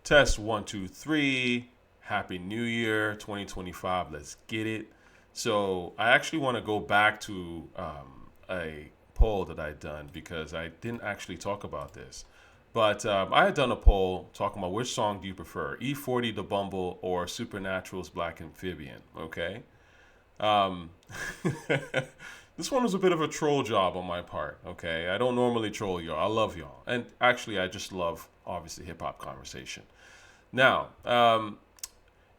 Test 1, 2, 3. Happy New Year 2025. Let's get it. So I actually want to go back to a poll that I'd done because I didn't actually talk about this. But I had done a poll talking about which song do you prefer, E40 The Bumble or Supernatural's Black Amphibian, okay? Um, this one was a bit of a troll job on my part, okay? I don't normally troll y'all. I love y'all. And actually, I just love, obviously, hip hop conversation. Now,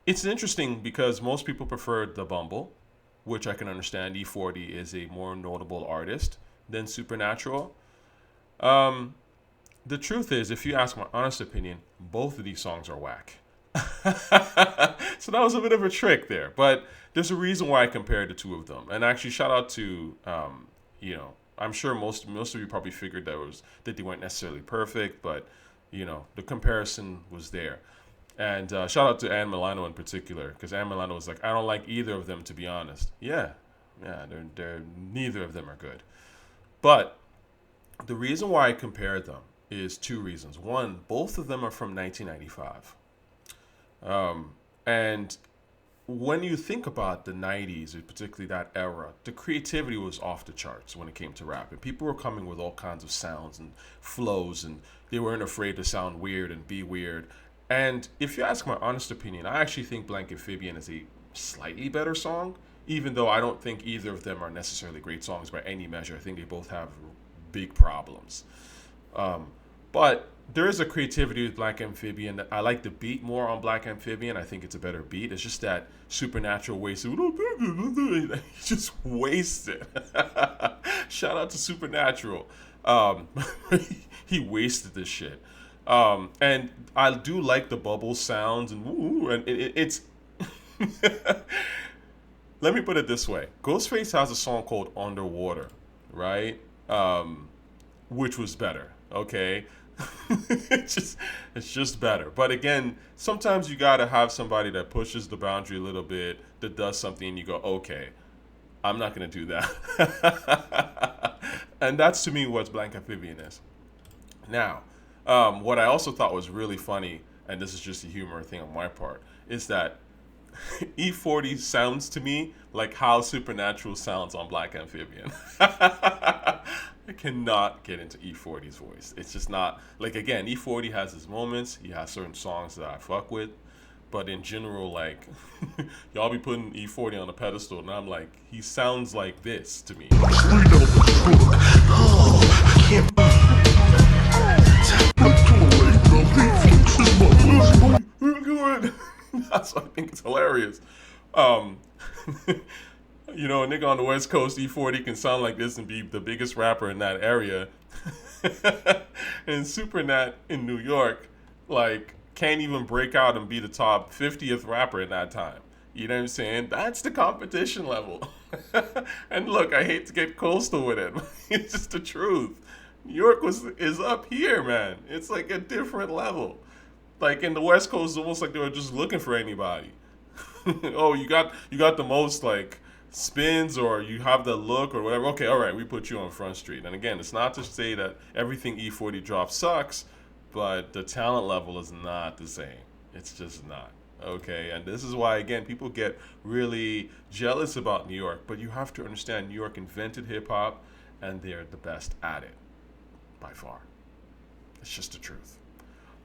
it's interesting because most people prefer The Bumble, which I can understand. E40 is a more notable artist than Supernatural. Um, the truth is, if you ask my honest opinion, both of these songs are whack. So that was a bit of a trick there, but there's a reason why I compared the two of them. And actually, shout out to I'm sure most of you probably figured that they weren't necessarily perfect, but the comparison was there. And shout out to Ann Milano in particular, because Ann Milano was like, I don't like either of them, to be honest. Yeah, they're neither of them are good. But the reason why I compared them is two reasons. One, both of them are from 1995. And when you think about the 90s, particularly that era, the creativity was off the charts when it came to rap. And people were coming with all kinds of sounds and flows, and they weren't afraid to sound weird and be weird. And if you ask my honest opinion, I actually think Blank Amphibian is a slightly better song, even though I don't think either of them are necessarily great songs by any measure. I think they both have big problems. But there is a creativity with Black Amphibian. I like the beat more on Black Amphibian. I think it's a better beat. It's just that Supernatural wasted. He just wasted. Shout out to Supernatural. Um, he wasted this shit. And I do like the bubble sounds and woo, and it's. Let me put it this way: Ghostface has a song called "Underwater," right? Which was better. Okay, it's just better. But again, sometimes you gotta have somebody that pushes the boundary a little bit, that does something, and you go, okay, I'm not gonna do that. And that's to me what Blank Amphibian is. Now, what I also thought was really funny, and this is just a humor thing on my part, is that E40 sounds to me like how Supernatural sounds on Black Amphibian. I cannot get into E40's voice. It's just not like, again, E40 has his moments. He has certain songs that I fuck with, but in general, like y'all be putting E40 on a pedestal, and I'm like, he sounds like this to me. That's why I think it's hilarious. Um, a nigga on the West Coast, E40 can sound like this and be the biggest rapper in that area. And Supernat in New York, like, can't even break out and be the top 50th rapper in that time. You know what I'm saying? That's the competition level. And look, I hate to get coastal with it. It's just the truth. New York is up here, man. It's like a different level. Like in the West Coast, it's almost like they were just looking for anybody. Oh, you got the most like spins, or you have the look or whatever. Okay, all right, we put you on Front Street. And again, it's not to say that everything E40 drops sucks, but the talent level is not the same. It's just not. Okay, and this is why, again, people get really jealous about New York, but you have to understand New York invented hip hop, and they're the best at it by far. It's just the truth.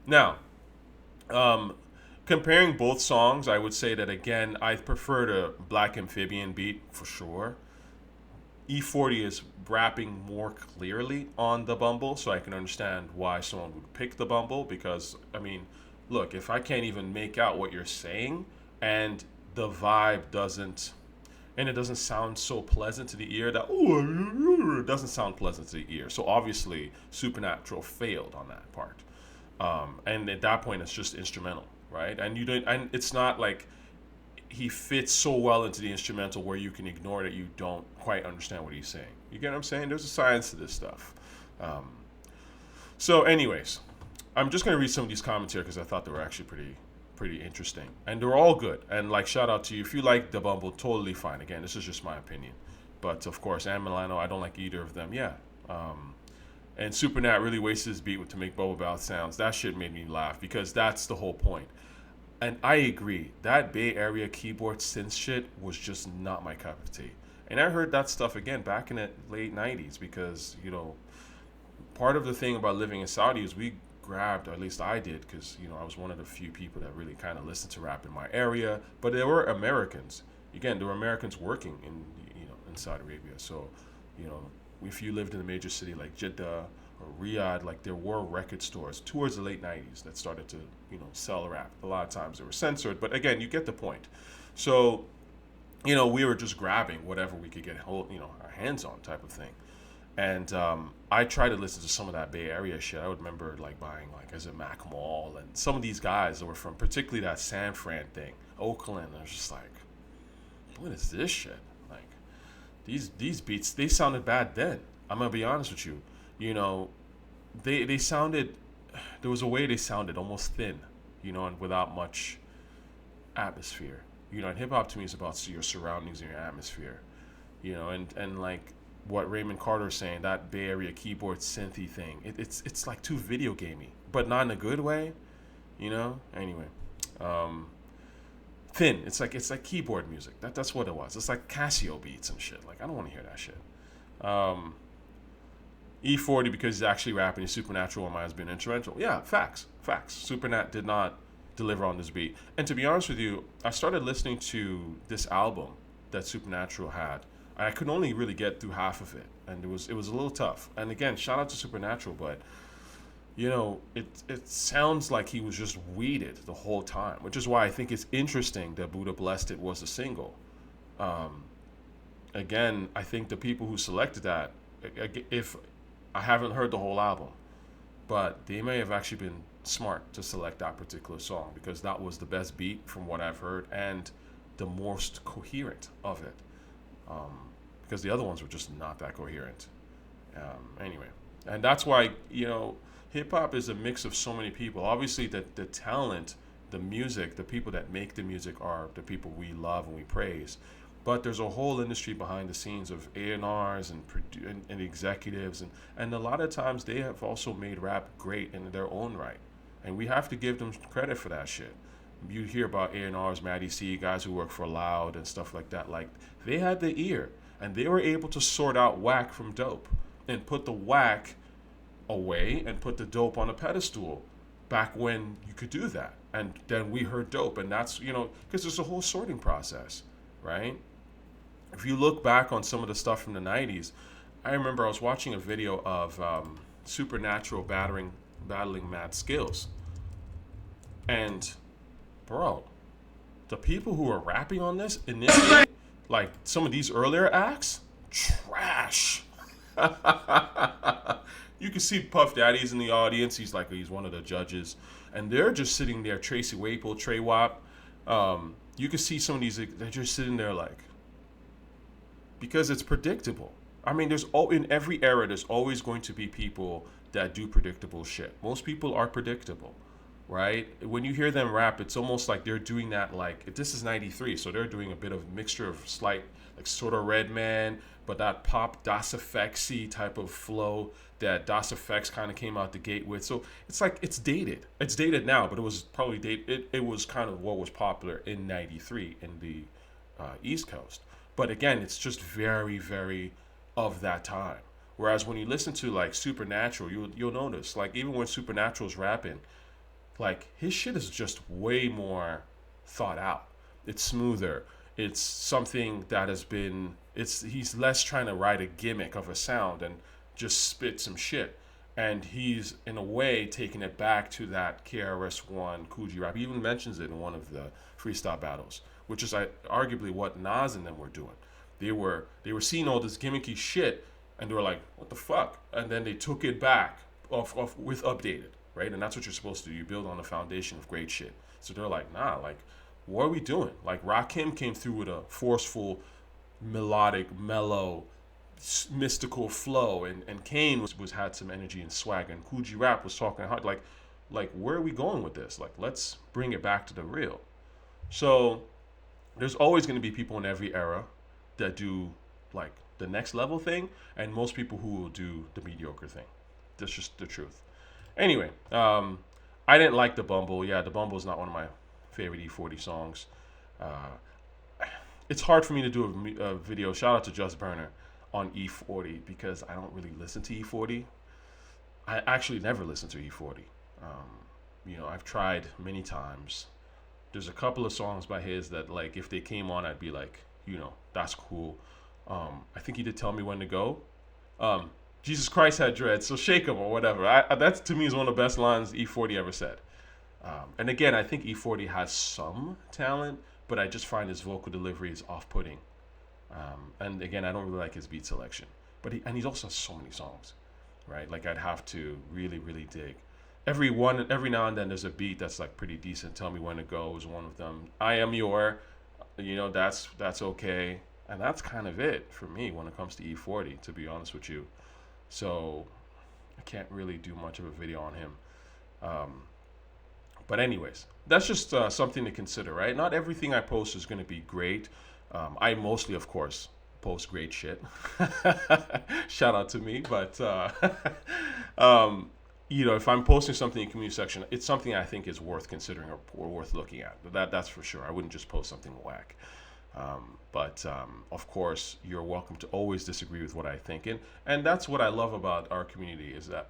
Now, um, comparing both songs, I would say that again, I prefer the Black Amphibian beat for sure. E40 is rapping more clearly on the Bumble, so I can understand why someone would pick the Bumble. Because I mean, look, if I can't even make out what you're saying, and the vibe doesn't, and it doesn't sound so pleasant to the ear, that it doesn't sound pleasant to the ear. So obviously, Supernatural failed on that part. And at that point, it's just instrumental, right? And you don't, and it's not like he fits so well into the instrumental where you can ignore that you don't quite understand what he's saying. You get what I'm saying? There's a science to this stuff. Um, so, anyways, I'm just gonna read some of these comments here because I thought they were actually pretty interesting, and they're all good. And like, shout out to you if you like the Bumble, totally fine. Again, this is just my opinion, but of course, Ann Milano, I don't like either of them. Yeah. And Supernat really wasted his beat to make bubble bath sounds. That shit made me laugh because that's the whole point. And I agree, that Bay Area keyboard synth shit was just not my cup of tea. And I heard that stuff again back in the late '90s because part of the thing about living in Saudi is we grabbed, or at least I did, because I was one of the few people that really kind of listened to rap in my area. But there were Americans. Again, there were Americans working in Saudi Arabia. So, you know, if you lived in a major city like Jeddah or Riyadh, like there were record stores towards the late '90s that started to sell rap. A lot of times they were censored, but again, you get the point. So, we were just grabbing whatever we could get our hands on, type of thing. And I tried to listen to some of that Bay Area shit. I would remember like buying like as a Mac Mall and some of these guys that were from particularly that San Fran thing, Oakland. I was just like, what is this shit? Like these beats, they sounded bad then. I'm gonna be honest with you. They sounded, there was a way they sounded almost thin, and without much atmosphere. And hip hop to me is about your surroundings and your atmosphere. And like what Raymond Carter is saying, that Bay Area keyboard synthy thing, it's like too video gamey, but not in a good way. Anyway, thin. It's like keyboard music. That's what it was. It's like Casio beats and shit. Like I don't want to hear that shit. E40 because he's actually rapping. His Supernatural one has been instrumental. Yeah, facts. Supernat did not deliver on this beat. And to be honest with you, I started listening to this album that Supernatural had. I could only really get through half of it, and it was a little tough. And again, shout out to Supernatural, but it sounds like he was just weeded the whole time, which is why I think it's interesting that Buddha Blessed It was a single. Again, I think the people who selected that, if I haven't heard the whole album, but they may have actually been smart to select that particular song because that was the best beat from what I've heard and the most coherent of it. Because the other ones were just not that coherent. Anyway, and that's why hip hop is a mix of so many people. Obviously, the talent, the music, the people that make the music are the people we love and we praise. But there's a whole industry behind the scenes of A&Rs and executives, and a lot of times they have also made rap great in their own right, and we have to give them credit for that shit. You hear about A&Rs, Maddie C, guys who work for Loud and stuff like that. Like they had the ear, and they were able to sort out whack from dope, and put the whack away and put the dope on a pedestal. Back when you could do that, and then we heard dope, and that's because there's a whole sorting process, right? If you look back on some of the stuff from the '90s, I remember I was watching a video of Supernatural battling Mad Skills, and bro, the people who are rapping on this initially, like some of these earlier acts, trash. You can see Puff Daddy's in the audience. He's one of the judges, and they're just sitting there. Tracy Waple, Trey Wap. You can see some of these. They're just sitting there like, because it's predictable. I mean, in every era, there's always going to be people that do predictable shit. Most people are predictable, right? When you hear them rap, it's almost like they're doing that. Like this is '93, so they're doing a bit of mixture of slight, like sort of Redman, but that pop Das Effects-y type of flow that Das Effects kind of came out the gate with. So it's like it's dated. It's dated now, but it was probably dated. It was kind of what was popular in '93 in the East Coast. But again, it's just very, very of that time. Whereas when you listen to like Supernatural, you'll notice like even when Supernatural's rapping, like his shit is just way more thought out. It's smoother. It's something that he's less trying to write a gimmick of a sound and just spit some shit. And he's in a way taking it back to that KRS-One Coogee rap. He even mentions it in one of the freestyle battles, which is arguably what Nas and them were doing. They were seeing all this gimmicky shit, and they were like, "What the fuck?" And then they took it back with updated, right? And that's what you're supposed to do. You build on a foundation of great shit. So they're like, "Nah, like, what are we doing?" Like Rakim came through with a forceful, melodic, mellow, mystical flow, and Kane was had some energy and swag, and Coogee Rap was talking hard. Like where are we going with this? Like, let's bring it back to the real. So there's always going to be people in every era that do like the next level thing, and most people who will do the mediocre thing. That's just the truth. Anyway, I didn't like the Bumble. Yeah, the Bumble is not one of my favorite E40 songs. Uh, it's hard for me to do a video. Shout out to Just Burner on E40 because I don't really listen to E40. I actually never listen to E40. I've tried many times. There's a couple of songs by his that, like, if they came on, I'd be like, that's cool. I think he did Tell Me When to Go. Jesus Christ had dreads, so shake 'em or whatever. That's, to me, is one of the best lines E40 ever said. And again, I think E40 has some talent, but I just find his vocal delivery is off-putting. And again, I don't really like his beat selection. But he's also has so many songs, right? Like, I'd have to really, really dig. Every now and then there's a beat that's like pretty decent. Tell Me When to Go is one of them. I Am Your, that's okay. And that's kind of it for me when it comes to E40, to be honest with you. So I can't really do much of a video on him. But anyways, that's just something to consider, right? Not everything I post is going to be great. I mostly, of course, post great shit. Shout out to me. But, if I'm posting something in the community section, it's something I think is worth considering or worth looking at. That's for sure. I wouldn't just post something whack. But of course, you're welcome to always disagree with what I think. And that's what I love about our community is that,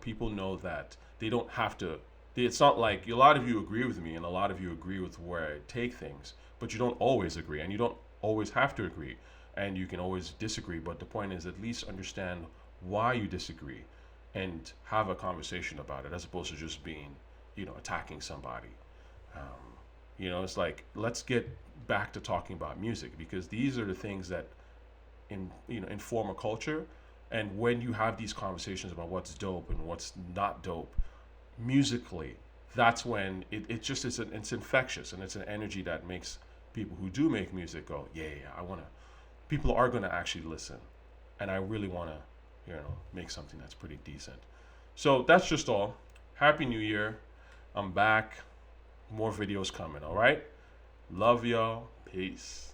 people know that they don't have to. It's not like a lot of you agree with me and a lot of you agree with where I take things, but you don't always agree and you don't always have to agree. And you can always disagree. But the point is at least understand why you disagree and have a conversation about it as opposed to just being, attacking somebody. It's like, let's get back to talking about music because these are the things that inform a culture. And when you have these conversations about what's dope and what's not dope musically, that's when it's infectious and it's an energy that makes people who do make music go, yeah, people are going to actually listen. And I really want to, make something that's pretty decent. So that's just all. Happy New Year. I'm back. More videos coming, all right? Love y'all. Peace.